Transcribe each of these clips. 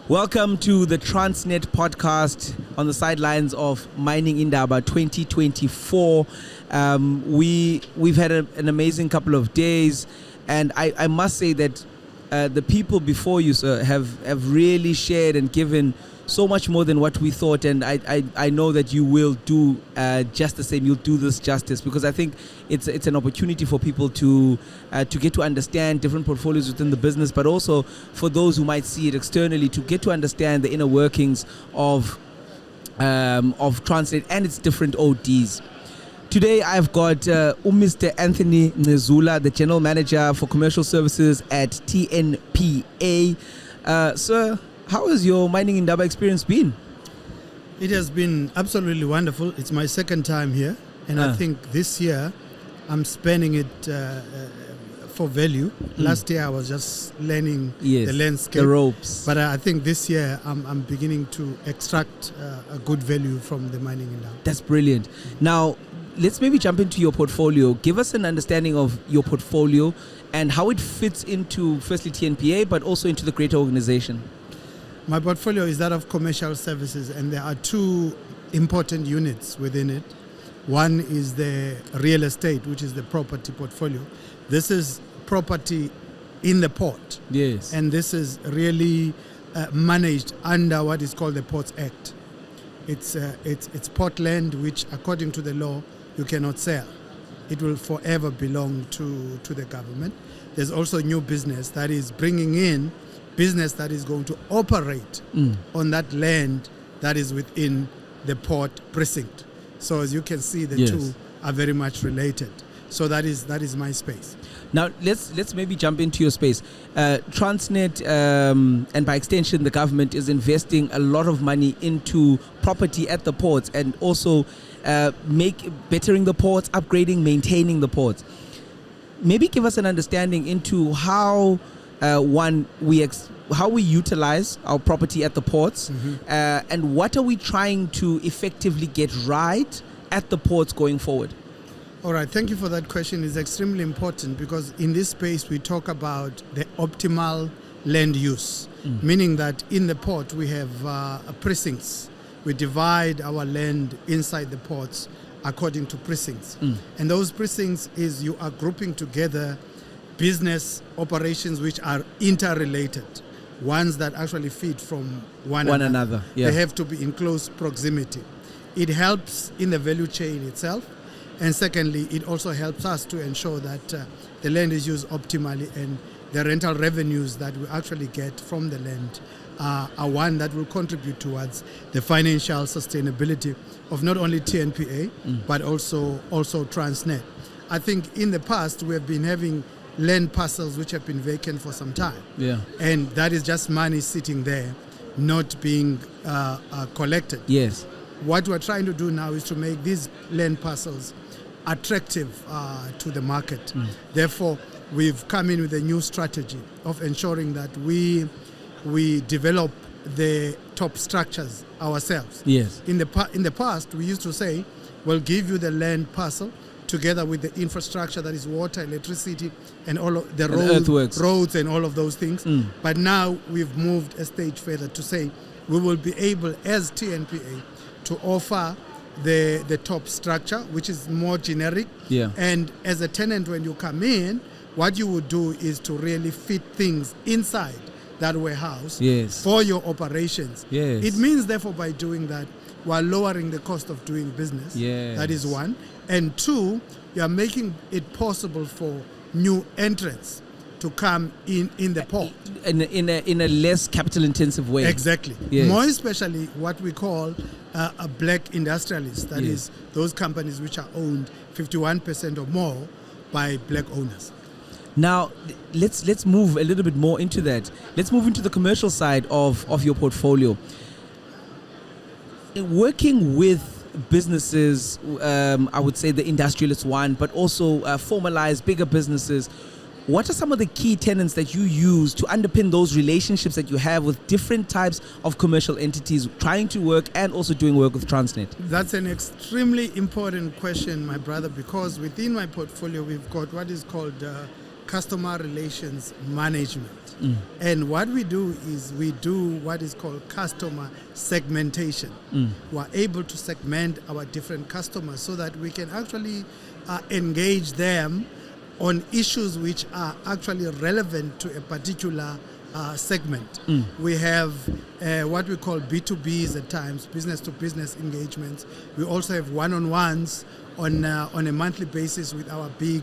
Welcome to the Transnet podcast on the sidelines of Mining Indaba 2024. We've had an amazing couple of days, and I must say that the people before you, sir, have really shared and given so much more than what we thought, and I know that you will do just the same. You'll do this justice, because I think it's an opportunity for people to get to understand different portfolios within the business, but also for those who might see it externally to get to understand the inner workings of Transnet and its different ODs. Today I've got Mr. Anthony Ngcezula, the General Manager for Commercial Services at TNPA. Sir, how has your Mining Indaba experience been? It has been absolutely wonderful. It's my second time here, and I think this year I'm spending it for value. Last year I was just learning the landscape, the ropes. But I think this year I'm beginning to extract a good value from the Mining Indaba. That's brilliant. Now, let's maybe jump into your portfolio. Give us an understanding of your portfolio and how it fits into, firstly, TNPA, but also into the greater organization. My portfolio is that of commercial services, and there are two important units within it. One is the real estate, which is the property portfolio. This is property in the port. Yes. And this is really managed under what is called the Ports Act. It's port land, which according to the law, you cannot sell. It will forever belong to the government. There's also new business that is bringing in business that is going to operate on that land that is within the port precinct. So as you can see, the two are very much related. So that is my space. Now let's maybe jump into your space. Transnet and by extension the government is investing a lot of money into property at the ports, and also bettering the ports, upgrading, maintaining the ports. Maybe give us an understanding into how how we utilize our property at the ports, and what are we trying to effectively get right at the ports going forward? All right, thank you for that question. It's extremely important, because in this space we talk about the optimal land use, meaning that in the port we have precincts. We divide our land inside the ports according to precincts, and those precincts is you are grouping together business operations which are interrelated, ones that actually feed from one another. Yeah. They have to be in close proximity. It helps in the value chain itself, and secondly, it also helps us to ensure that the land is used optimally, and the rental revenues that we actually get from the land are one that will contribute towards the financial sustainability of not only TNPA but also Transnet. I think in the past we have been having land parcels which have been vacant for some time. Yeah. And that is just money sitting there, not being collected. Yes. What we're trying to do now is to make these land parcels attractive to the market. Therefore, we've come in with a new strategy of ensuring that we develop the top structures ourselves. Yes. In the past, we used to say, we'll give you the land parcel together with the infrastructure, that is water, electricity, and all of the roads and all of those things. But now we've moved a stage further to say we will be able, as TNPA, to offer the top structure, which is more generic. Yeah. And as a tenant, when you come in, what you would do is to really fit things inside that warehouse for your operations. Yes. It means, therefore, by doing that, we're lowering the cost of doing business. Yes. That is one. And two, you are making it possible for new entrants to come in the port. In a less capital intensive way. Exactly. Yes. More especially what we call a black industrialists. That is those companies which are owned 51% or more by black owners. Now, let's move a little bit more into that. Let's move into the commercial side of your portfolio. Working with businesses, I would say the industrialist one, but also formalized bigger businesses, what are some of the key tenets that you use to underpin those relationships that you have with different types of commercial entities trying to work and also doing work with Transnet? That's an extremely important question, my brother, because within my portfolio we've got what is called customer relations management. And what we do is we do what is called customer segmentation. We're able to segment our different customers so that we can actually engage them on issues which are actually relevant to a particular segment. We have what we call B2Bs at times, business to business engagements. We also have one-on-ones on a monthly basis with our big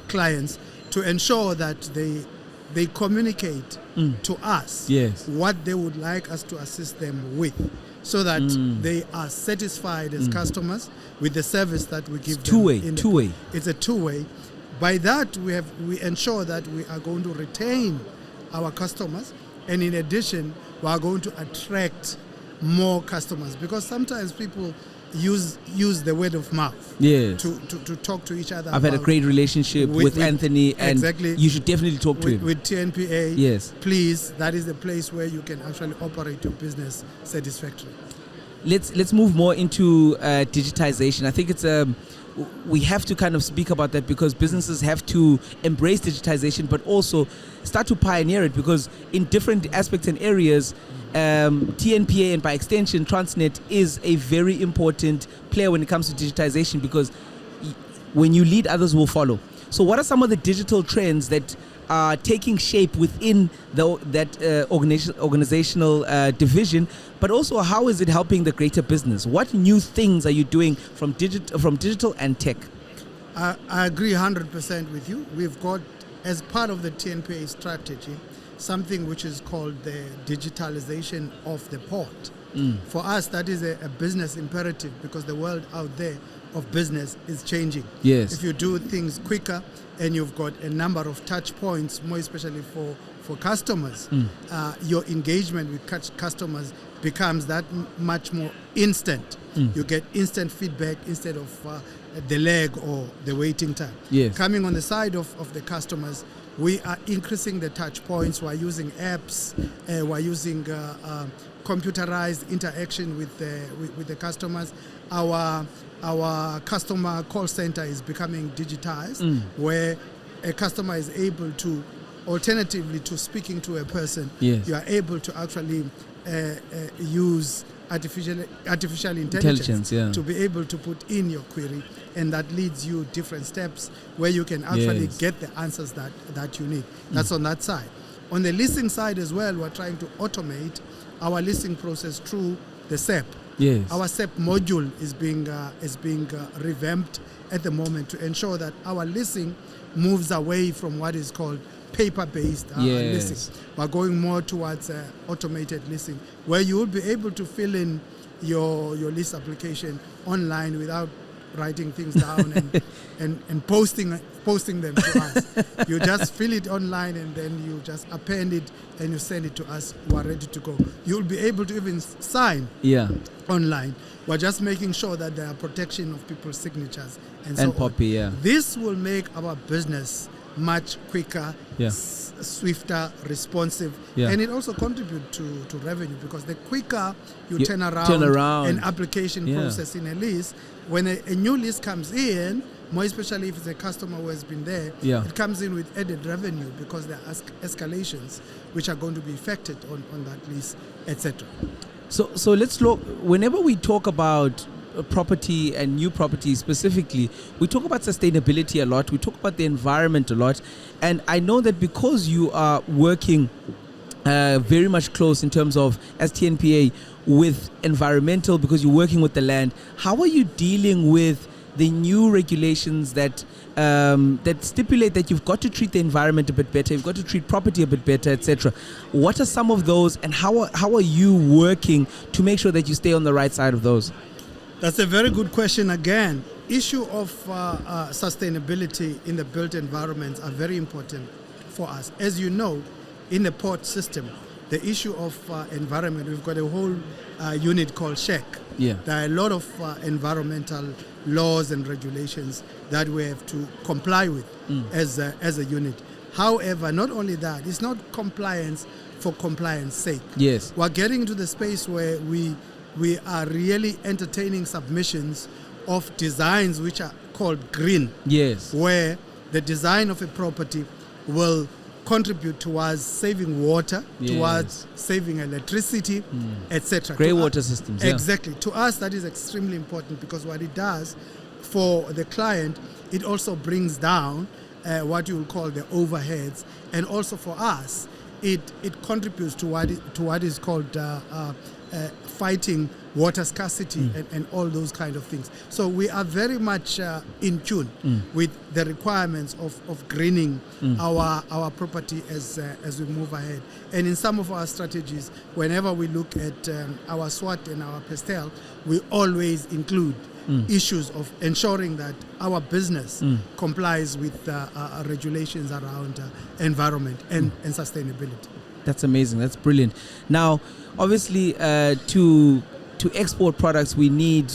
clients to ensure that they communicate to us what they would like us to assist them with, so that they are satisfied as customers with the service that we give them. Two-way. It's a two-way. By that, we ensure that we are going to retain our customers, and in addition, we are going to attract more customers, because sometimes people use the word of mouth to talk to each other. I've had a great relationship with Anthony, and exactly, you should definitely talk to him. With TNPA, yes. Please, that is the place where you can actually operate your business satisfactorily. Let's move more into digitization. I think it's we have to kind of speak about that, because businesses have to embrace digitization, but also start to pioneer it, because in different aspects and areas, TNPA and by extension Transnet is a very important player when it comes to digitization, because when you lead, others will follow. So what are some of the digital trends that are taking shape within that organizational division, but also how is it helping the greater business? What new things are you doing from digital and tech? I agree 100% with you. We've got, as part of the TNPA strategy, something which is called the digitalization of the port. For us, that is a business imperative, because the world out there of business is changing. Yes. If you do things quicker and you've got a number of touch points, more especially for customers, your engagement with customers becomes that much more instant. You get instant feedback instead of the lag or the waiting time. Yes. Coming on the side of the customers, we are increasing the touch points. We're using apps. We're using computerized interaction with the customers. Our customer call center is becoming digitized, where a customer is able to, alternatively to speaking to a person, you are able to actually use artificial intelligence to be able to put in your query, and that leads you different steps where you can actually get the answers that you need. That's on that side. On the leasing side as well, we're trying to automate our leasing process through the SEP. Yes. Our SEP module is being revamped at the moment to ensure that our leasing moves away from what is called paper-based leasing. We're going more towards automated leasing, where you will be able to fill in your lease application online without writing things down and posting them to us. You just fill it online, and then you just append it and you send it to us. We're ready to go. You'll be able to even sign online. We're just making sure that there are protection of people's signatures and so on. This will make our business much quicker, swifter, responsive, and it also contributes to revenue, because the quicker you turn around an application process in a lease, when a new lease comes in, more especially if it's a customer who has been there, it comes in with added revenue, because there are escalations which are going to be affected on that lease, etc. So let's look, whenever we talk about property and new property specifically, we talk about sustainability a lot, we talk about the environment a lot, and I know that because you are working very much close in terms of, as TNPA, with environmental, because you're working with the land, how are you dealing with the new regulations that that stipulate that you've got to treat the environment a bit better, you've got to treat property a bit better, etc.? What are some of those, and how are you working to make sure that you stay on the right side of those? That's a very good question. Again, issue of sustainability in the built environments are very important for us. As you know, in the port system, the issue of environment, we've got a whole unit called SHEC. There are a lot of environmental laws and regulations that we have to comply with as a unit. However, not only that, it's not compliance for compliance sake. Yes. We're getting into the space where we are really entertaining submissions of designs which are called green. Yes. Where the design of a property will contribute towards saving water, towards saving electricity, etc. Grey water systems. Exactly. To us, that is extremely important, because what it does for the client, it also brings down what you will call the overheads, and also for us, it contributes to what is called fighting water scarcity and all those kind of things. So we are very much in tune with the requirements of greening our property as we move ahead. And in some of our strategies, whenever we look at our SWOT and our PESTEL, we always include issues of ensuring that our business complies with regulations around environment and sustainability. That's amazing. That's brilliant. Now, obviously, to export products, we need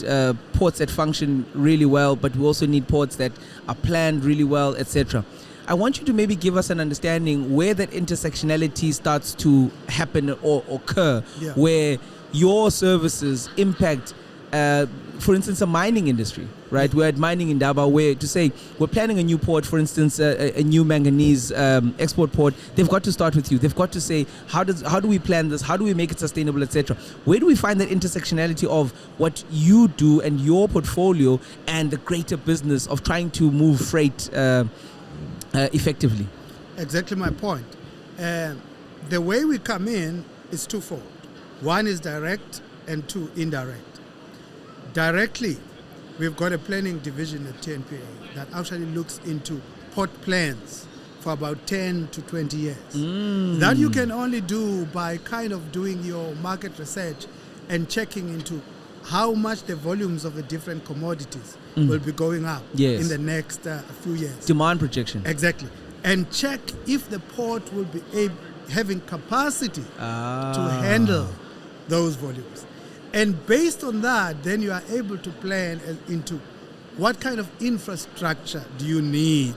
ports that function really well, but we also need ports that are planned really well, etc. I want you to maybe give us an understanding where that intersectionality starts to happen or occur, where your services impact, for instance, a mining industry, right? We're at Mining Indaba, where to say we're planning a new port, for instance, a new manganese export port. They've got to start with you. They've got to say, how do we plan this? How do we make it sustainable, etc. Where do we find that intersectionality of what you do and your portfolio and the greater business of trying to move freight effectively? Exactly my point. The way we come in is twofold. One is direct and two indirect. Directly, we've got a planning division at TNPA that actually looks into port plans for about 10 to 20 years. That you can only do by kind of doing your market research and checking into how much the volumes of the different commodities will be going up in the next few years. Demand projection. Exactly. And check if the port will be having capacity to handle those volumes. And based on that, then you are able to plan into what kind of infrastructure do you need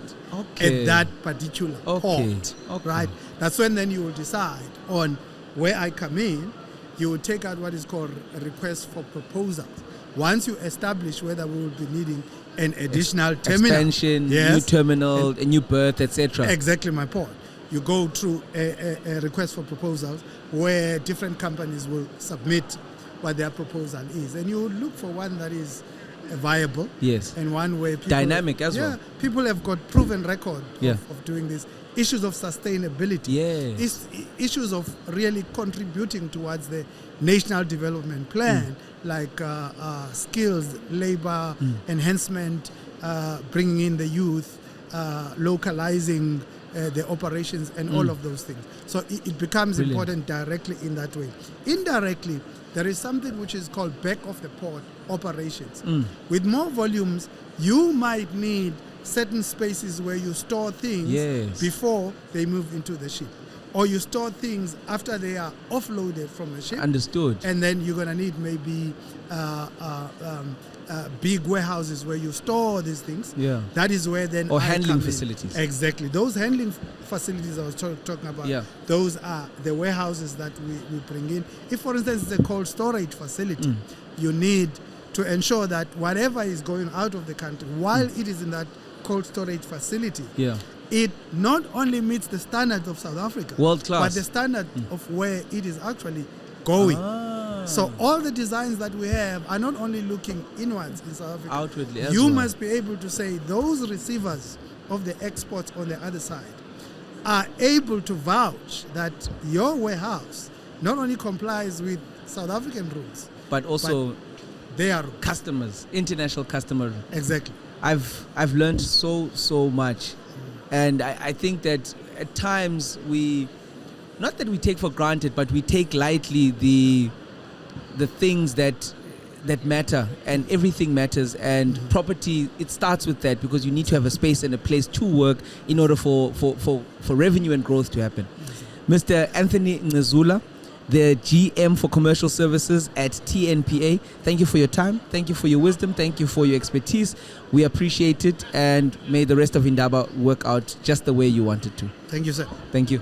at that particular port, right? That's when then you will decide on where I come in. You will take out what is called a request for proposals. Once you establish whether we will be needing an additional terminal. Expansion, new terminal, a new berth, etc. Exactly my point. You go through a request for proposals where different companies will submit what their proposal is, and you look for one that is viable, and one where people dynamic as well. People have got proven record of doing this. Issues of sustainability, issues of really contributing towards the national development plan, like skills, labor enhancement, bringing in the youth, localizing the operations and all of those things. So it becomes important directly in that way. Indirectly, there is something which is called back of the port operations. With more volumes, you might need certain spaces where you store things before they move into the ship. Or you store things after they are offloaded from the ship. Understood. And then you're going to need maybe big warehouses where you store these things. That is where then... Or handling facilities. Exactly. Those handling facilities I was talking about, those are the warehouses that we bring in. If, for instance, it's a cold storage facility, you need to ensure that whatever is going out of the country, while it is in that cold storage facility, it not only meets the standards of South Africa, world class, but the standard of where it is actually going. So all the designs that we have are not only looking inwards in South Africa. Outwardly, you must be able to say those receivers of the exports on the other side are able to vouch that your warehouse not only complies with South African rules, but also they are customers, international customers. Exactly. I've learned so much, and I think that at times not that we take for granted, but we take lightly the things that matter, and everything matters, and property, it starts with that, because you need to have a space and a place to work in order for revenue and growth to happen. Mr. Anthony Ngcezula, the GM for Commercial Services at TNPA, thank you for your time, thank you for your wisdom, thank you for your expertise. We appreciate it, and may the rest of Indaba work out just the way you want it to. Thank you, sir. Thank you.